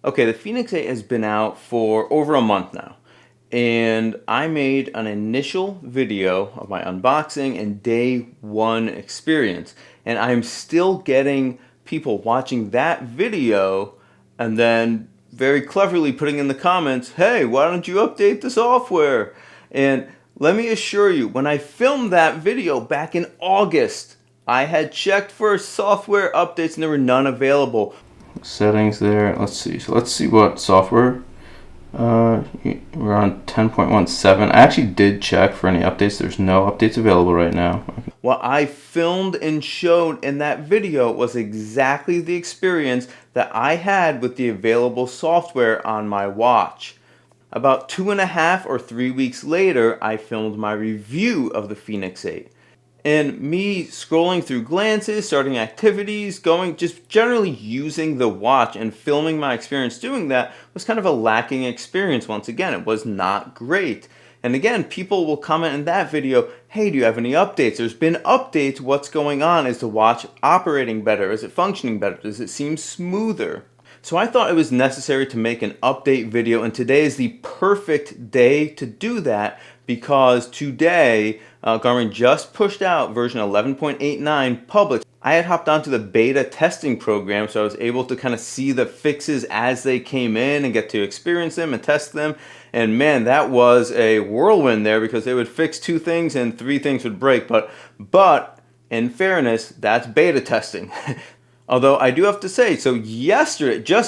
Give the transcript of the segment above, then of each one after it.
Okay, the Fenix 8 has been out for over a month now, and I made an initial video of my unboxing and day one experience, and I'm still getting people watching that video and then very cleverly putting in the comments, hey, why don't you update the software? And let me assure you, when I filmed that video back in August, I had checked for software updates and there were none available. Settings there. Let's see. So let's see what software. We're on 10.17. I actually did check for any updates. There's no updates available right now. What I filmed and showed in that video was exactly the experience that I had with the available software on my watch. About 2.5 or 3 weeks later, I filmed my review of the Fenix 8. And me scrolling through glances, starting activities, just generally using the watch and filming my experience doing that was kind of a lacking experience once again. It was not great. And again, people will comment in that video, hey, do you have any updates? There's been updates. What's going on? Is the watch operating better? Is it functioning better? Does it seem smoother? So I thought it was necessary to make an update video, and today is the perfect day to do that because today Garmin just pushed out version 11.89 public. I had hopped onto the beta testing program, so I was able to kind of see the fixes as they came in and get to experience them and test them. And man, that was a whirlwind there because they would fix 2 things and 3 things would break. But in fairness, that's beta testing. Although I do have to say, so just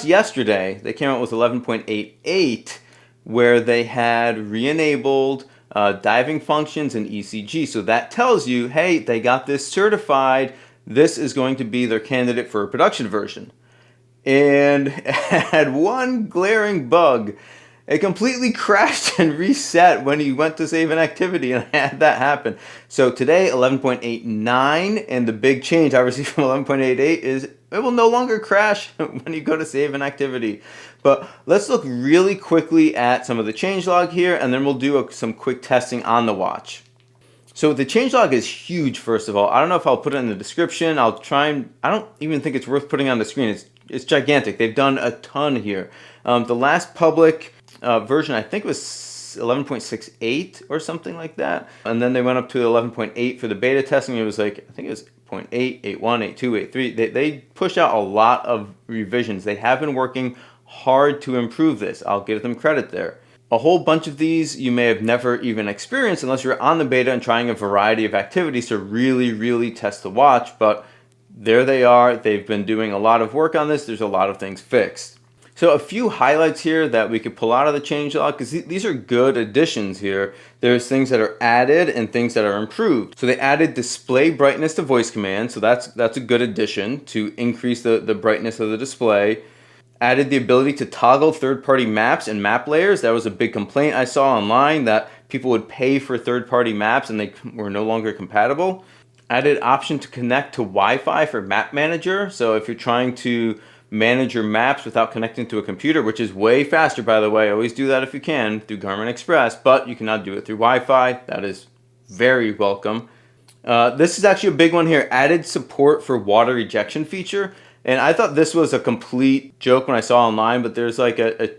yesterday, they came out with 11.88 where they had re-enabled diving functions and ECG. So that tells you, hey, they got this certified. This is going to be their candidate for a production version. And it had one glaring bug. It completely crashed and reset when you went to save an activity, and I had that happen. So today, 11.89, and the big change obviously from 11.88 is it will no longer crash when you go to save an activity. But let's look really quickly at some of the changelog here, and then we'll do some quick testing on the watch. So the changelog is huge, first of all. I don't know if I'll put it in the description. I'll try and, I don't even think it's worth putting on the screen. It's gigantic. They've done a ton here. The last public version, I think it was 11.68 or something like that. And then they went up to 11.8 for the beta testing. It was like, I think it was 0.8, 8.1, 8.2, 8.3. They pushed out a lot of revisions. They have been working hard to improve this. I'll give them credit there. A whole bunch of these you may have never even experienced unless you're on the beta and trying a variety of activities to really test the watch. But there they are. They've been doing a lot of work on this. There's a lot of things fixed. So a few highlights here that we could pull out of the changelog, because these are good additions here. There's things that are added and things that are improved. So they added display brightness to voice command, so that's a good addition to increase the brightness of the display. Added the ability to toggle third-party maps and map layers. That was a big complaint I saw online, that people would pay for third-party maps and they were no longer compatible. Added option to connect to Wi-Fi for Map Manager. So if you're trying to manage your maps without connecting to a computer, which is way faster, by the way. Always do that if you can through Garmin Express, but you cannot do it through Wi-Fi. That is very welcome. This is actually a big one here. Added support for water ejection feature. And I thought this was a complete joke when I saw online, but there's like a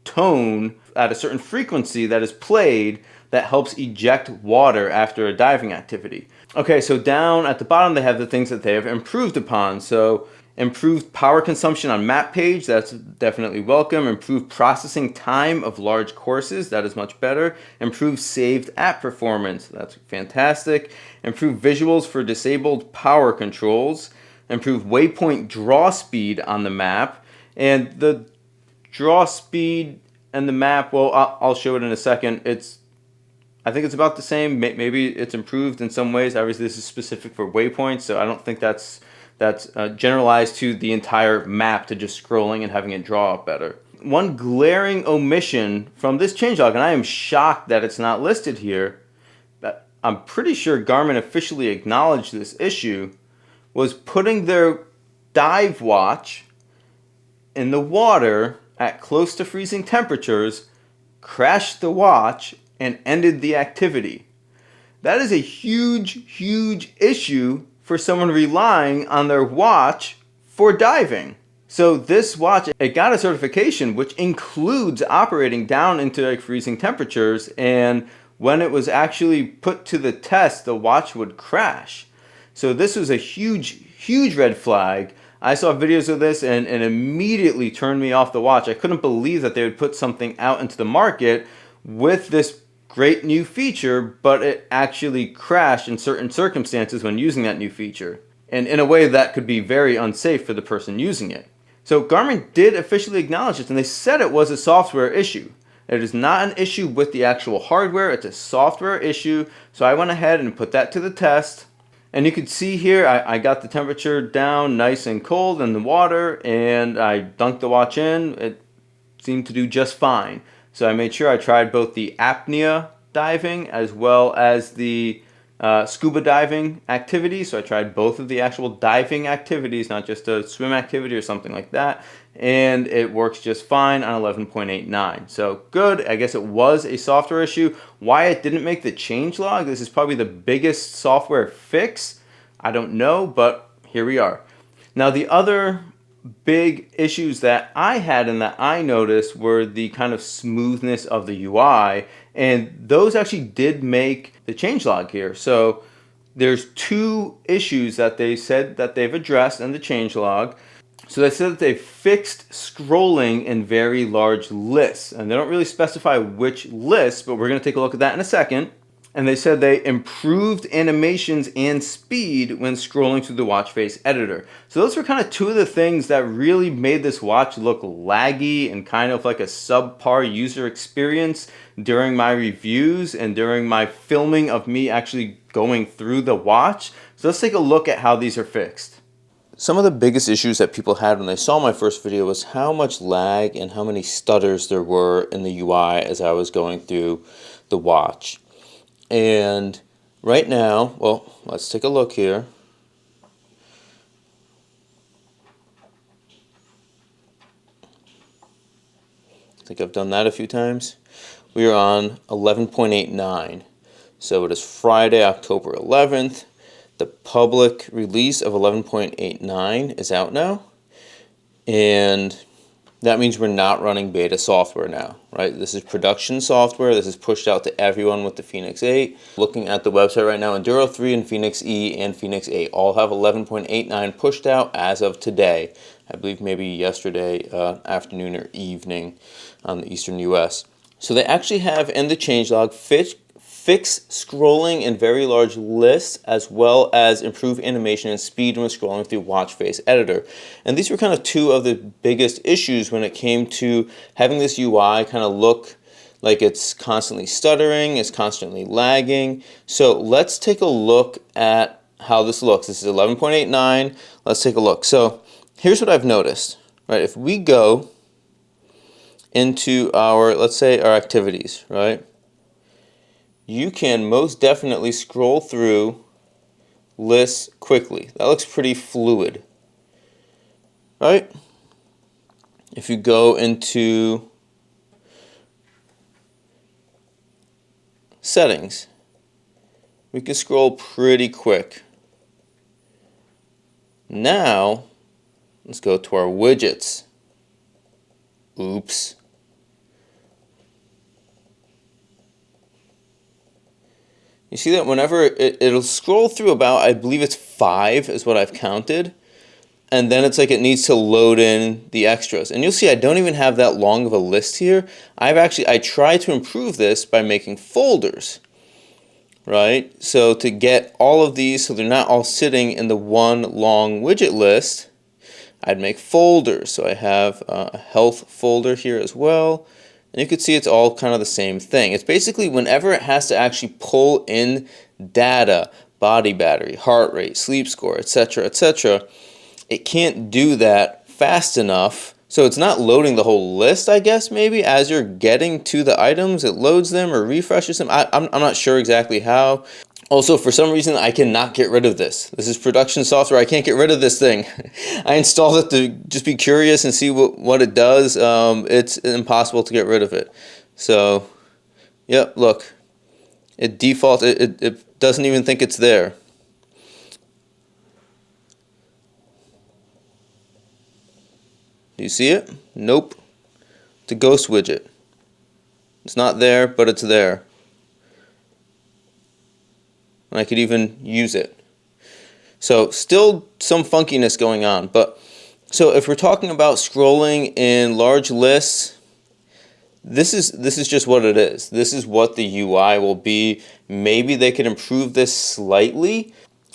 tone at a certain frequency that is played that helps eject water after a diving activity. Okay, so down at the bottom they have the things that they have improved upon. So improved power consumption on map page, that's definitely welcome. Improved processing time of large courses, that is much better. Improved saved app performance, that's fantastic. Improved visuals for disabled power controls. Improved waypoint draw speed on the map. And the draw speed and the map, well, I'll show it in a second. I think it's about the same. Maybe it's improved in some ways. Obviously, this is specific for waypoints, so I don't think that's generalized to the entire map to just scrolling and having it draw up better. One glaring omission from this changelog, and I am shocked that it's not listed here, but I'm pretty sure Garmin officially acknowledged this issue, was putting their dive watch in the water at close to freezing temperatures, crashed the watch, and ended the activity. That is a huge issue for someone relying on their watch for diving. So this watch, it got a certification which includes operating down into like freezing temperatures, and when it was actually put to the test, the watch would crash. So this was a huge red flag. I saw videos of this and immediately turned me off the watch. I couldn't believe that they would put something out into the market with this great new feature, but it actually crashed in certain circumstances when using that new feature, and in a way that could be very unsafe for the person using it. So Garmin did officially acknowledge this, and they said it was a software issue. It is not an issue with the actual hardware, it's a software issue. So I went ahead and put that to the test. And you can see here, I got the temperature down nice and cold in the water, and I dunked the watch in. It seemed to do just fine. So I made sure I tried both the apnea diving as well as the scuba diving activities. So I tried both of the actual diving activities, not just a swim activity or something like that. And it works just fine on 11.89. So good. I guess it was a software issue. Why it didn't make the changelog, this is probably the biggest software fix. I don't know, but here we are. Now the other big issues that I had and that I noticed were the kind of smoothness of the UI, and those actually did make the changelog here. So there's two issues that they said that they've addressed in the changelog. So they said that they fixed scrolling in very large lists, and they don't really specify which lists, but we're going to take a look at that in a second. And they said they improved animations and speed when scrolling through the watch face editor. So those were kind of two of the things that really made this watch look laggy and kind of like a subpar user experience during my reviews and during my filming of me actually going through the watch. So let's take a look at how these are fixed. Some of the biggest issues that people had when they saw my first video was how much lag and how many stutters there were in the UI as I was going through the watch. And right now, well, let's take a look here. I think I've done that a few times. We are on 11.89. So it is Friday, October 11th. The public release of 11.89 is out now. And that means we're not running beta software now, right? This is production software. This is pushed out to everyone with the Fenix 8. Looking at the website right now, Enduro 3 and Fenix E and Fenix 8 all have 11.89 pushed out as of today. I believe maybe yesterday afternoon or evening on the eastern US. So they actually have in the changelog fix scrolling in very large lists, as well as improve animation and speed when scrolling through watch face editor. And these were kind of two of the biggest issues when it came to having this UI kind of look like it's constantly stuttering, it's constantly lagging. So let's take a look at how this looks. This is 11.89. Let's take a look. So here's what I've noticed, right? If we go into our, let's say, our activities, right? You can most definitely scroll through lists quickly. That looks pretty fluid, right? If you go into settings, we can scroll pretty quick. Now, let's go to our widgets. Oops. You see that whenever it'll scroll through about, I believe it's 5 is what I've counted, and then it's like it needs to load in the extras. And you'll see I don't even have that long of a list here. I try to improve this by making folders, right? So to get all of these so they're not all sitting in the one long widget list, I'd make folders. So I have a health folder here as well. And you can see it's all kind of the same thing. It's basically whenever it has to actually pull in data, body battery, heart rate, sleep score, etc., etc., it can't do that fast enough. So it's not loading the whole list, I guess, maybe. As you're getting to the items, it loads them or refreshes them. I'm not sure exactly how. Also, for some reason, I cannot get rid of this. This is production software. I can't get rid of this thing. I installed it to just be curious and see what it does. It's impossible to get rid of it. So, yeah, look. It defaults. It doesn't even think it's there. Do you see it? Nope. It's a ghost widget. It's not there, but it's there. And I could even use it. So still some funkiness going on. But so if we're talking about scrolling in large lists, this is just what it is. This is what the UI will be. Maybe they could improve this slightly,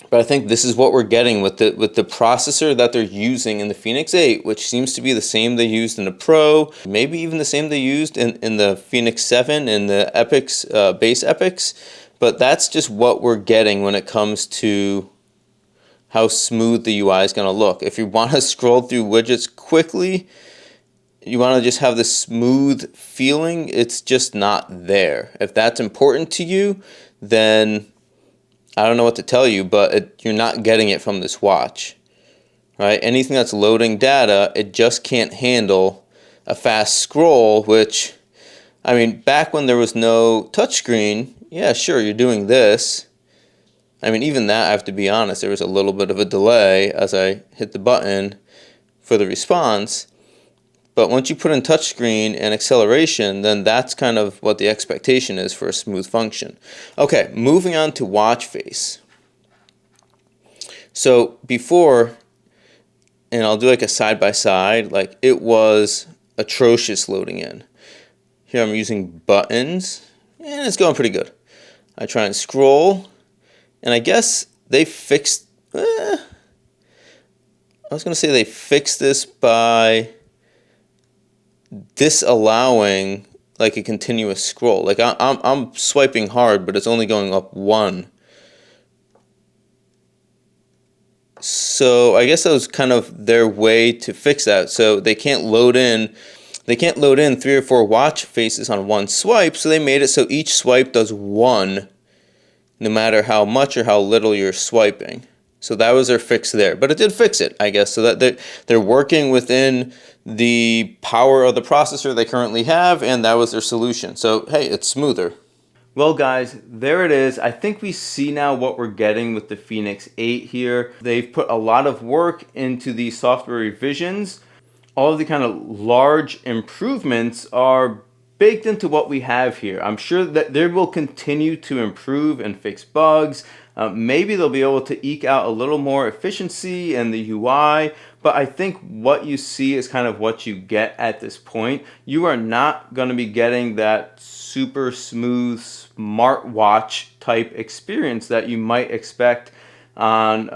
but I think this is what we're getting with the processor that they're using in the Fenix 8, which seems to be the same they used in the Pro, maybe even the same they used in the Fenix 7 and the Epics, base Epics. But that's just what we're getting when it comes to how smooth the UI is going to look. If you want to scroll through widgets quickly, you want to just have this smooth feeling, it's just not there. If that's important to you, then I don't know what to tell you, but you're not getting it from this watch, right? Anything that's loading data, it just can't handle a fast scroll, which, I mean, back when there was no touchscreen, yeah, sure, you're doing this. I mean, even that, I have to be honest, there was a little bit of a delay as I hit the button for the response. But once you put in touchscreen and acceleration, then that's kind of what the expectation is for a smooth function. Okay, moving on to watch face. So before, and I'll do like a side-by-side, like it was atrocious loading in. Here I'm using buttons, and it's going pretty good. I try and scroll, and I guess they fixed, I was going to say they fixed this by disallowing like a continuous scroll. Like I'm swiping hard, but it's only going up one. So I guess that was kind of their way to fix that. So they can't load in 3 or 4 watch faces on one swipe, so they made it so each swipe does one, no matter how much or how little you're swiping. So that was their fix there. But it did fix it, I guess, so that they're working within the power of the processor they currently have, and that was their solution. So, hey, it's smoother. Well, guys, there it is. I think we see now what we're getting with the Fenix 8 here. They've put a lot of work into these software revisions. All of the kind of large improvements are baked into what we have here. I'm sure that they will continue to improve and fix bugs. Maybe they'll be able to eke out a little more efficiency in the UI, but I think what you see is kind of what you get at this point. You are not going to be getting that super smooth smartwatch type experience that you might expect on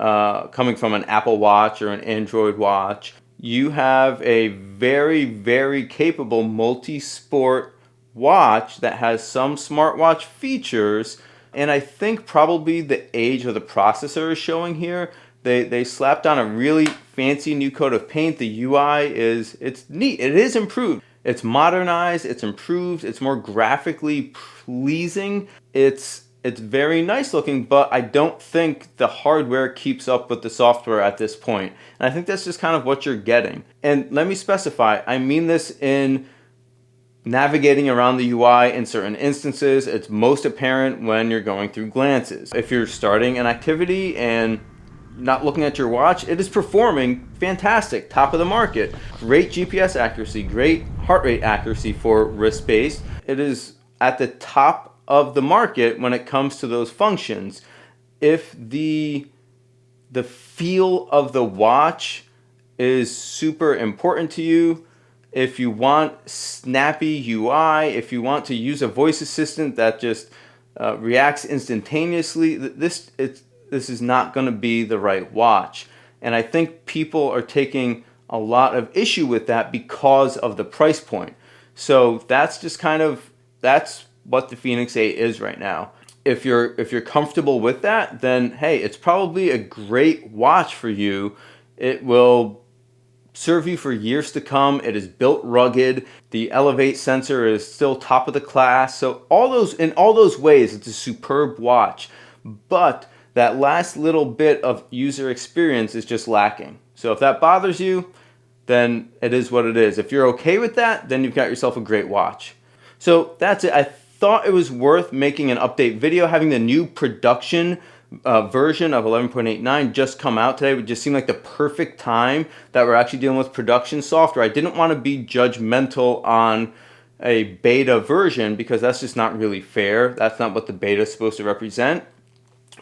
coming from an Apple Watch or an Android watch. You have a very, very capable multi-sport watch that has some smartwatch features, and I think probably the age of the processor is showing here. They slapped on a really fancy new coat of paint. The UI it's neat. It is improved. It's modernized, it's improved, it's more graphically pleasing. It's very nice looking, but I don't think the hardware keeps up with the software at this point. And I think that's just kind of what you're getting. And let me specify, I mean this in navigating around the UI in certain instances. It's most apparent when you're going through glances. If you're starting an activity and not looking at your watch, it is performing fantastic, top of the market. Great GPS accuracy, great heart rate accuracy for wrist-based. It is at the top of the market when it comes to those functions. If the feel of the watch is super important to you, if you want snappy UI, if you want to use a voice assistant that just reacts instantaneously, this is not going to be the right watch. And I think people are taking a lot of issue with that because of the price point. So that's just kind of, that's what the Fenix 8 is right now. If you're comfortable with that, then hey, it's probably a great watch for you. It will serve you for years to come. It is built rugged. The Elevate sensor is still top of the class. So in all those ways, it's a superb watch. But that last little bit of user experience is just lacking. So if that bothers you, then it is what it is. If you're okay with that, then you've got yourself a great watch. So that's it. I thought it was worth making an update video, having the new production version of 11.89 just come out today. It just seemed like the perfect time that we're actually dealing with production software. I didn't want to be judgmental on a beta version because that's just not really fair. That's not what the beta is supposed to represent.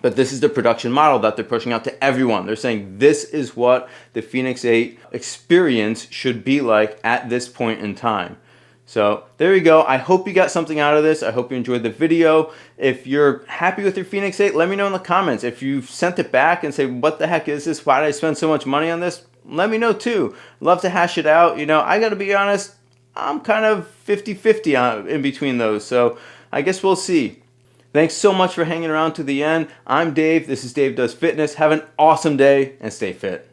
But this is the production model that they're pushing out to everyone. They're saying this is what the Fenix 8 experience should be like at this point in time. So there you go. I hope you got something out of this. I hope you enjoyed the video. If you're happy with your Fenix 8, let me know in the comments. If you've sent it back and say, what the heck is this? Why did I spend so much money on this? Let me know too. Love to hash it out. You know, I got to be honest, I'm kind of 50-50 in between those. So I guess we'll see. Thanks so much for hanging around to the end. I'm Dave. This is Dave Does Fitness. Have an awesome day and stay fit.